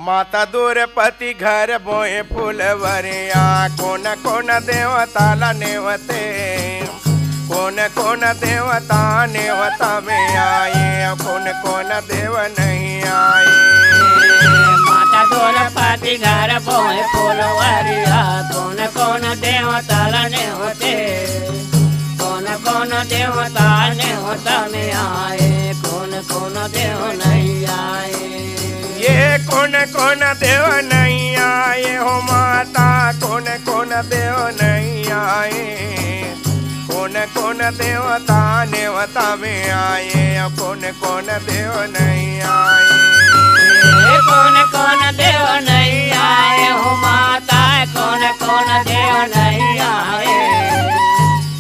माता दूरपति घर बोए फुलवरिया कोण कोण देवताला नेवते कोण कोण देवता नेवता में आए कोण देव नहीं आए। माता दूरपति घर बोए फुलवरिया कोण देवताला नेवते कोण देवता नेवता में आए कोण देव नहीं आए। ये कौन देव नहीं आए हो माता कौन देव नहीं आए कौन देवता नेवता में आए कौन देव नहीं आए। कौन देव नहीं आए हो माता कौन देव नहीं आए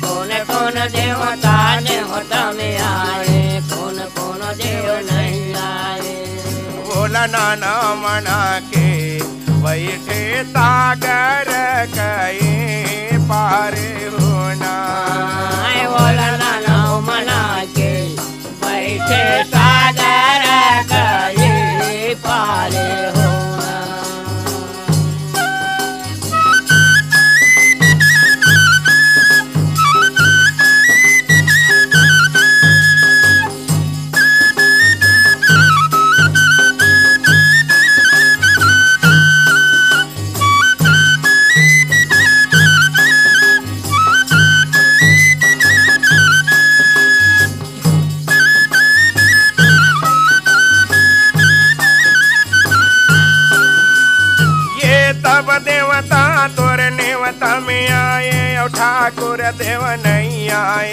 कौन देवता नेवता में आए कौन देव नहीं आए। बोला नाना मना के बैठे सागर कहीं पार होना बोला नाना मना के बैठे सागर कहीं पार होना। तब देवता तोर नेवता में आए और ठाकुर देव नहीं आए।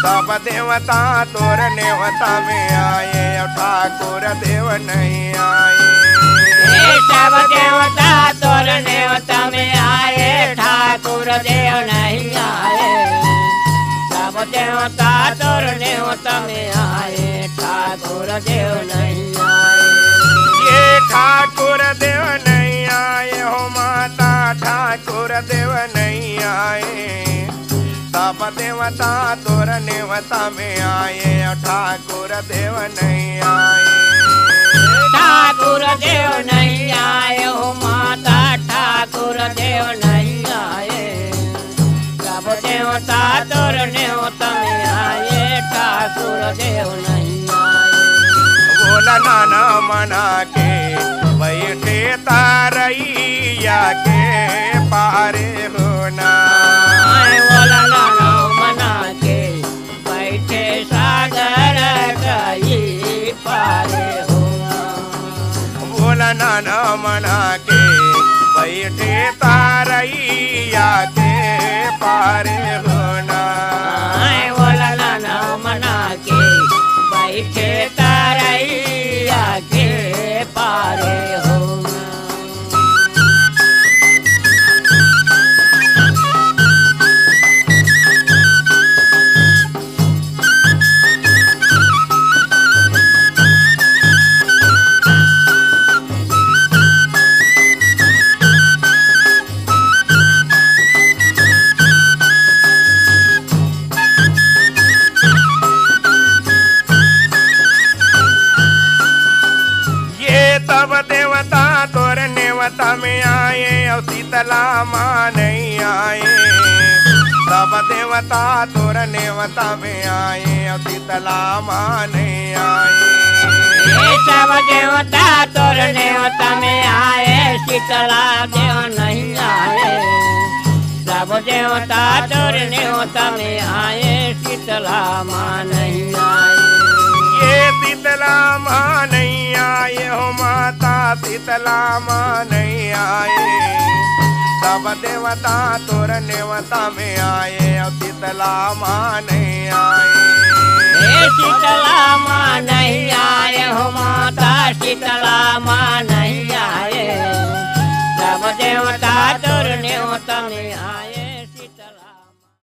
तब देवता तोर नेवता में आए और ठाकुर देव नहीं आए। सब देवता तोर नेवता में आए ठाकुर देव नहीं आए। सब देवता तोर नेवता में आए ठाकुर देव नहीं आए। ये ठाकुर देव नहीं आए हो माता ठाकुर देव नहीं आए। सब देवता तोर नेवता में आए और ठाकुर देव नहीं आए। ठाकुर देव नहीं आए हो माता ठाकुर देव नहीं आए। सब देवता तोर नेवता में आए ठाकुर देव नहीं आए। बोला नाना मना के बैठे तारैया के पारे होना बोला नाना मना के बैठे सागर कहीं पारे होना। बोला नाना मना के बैठे तारैया के पारे होना बोला नाना मना के बैठे तारैया के पारे होना। तब देवता तोर नेवता में आए और शीतला माँ नहीं आए। तब देवता तोर नेवता में आए और शीतला माँ नहीं आए। सब देवता तोर नेवता में आए शीतला देव नहीं आए। सब देवता तोर नेवता में आए शीतला माँ नहीं आए। ये शीतला माँ नहीं आए हो माता शीतला माँ नहीं आए। सब देवता तोर नेवता में आए और शीतला माँ नहीं आए। शीतला माँ नहीं आए हो माता शीतला माँ नहीं आए। सब देवता तोर नेवता में आए।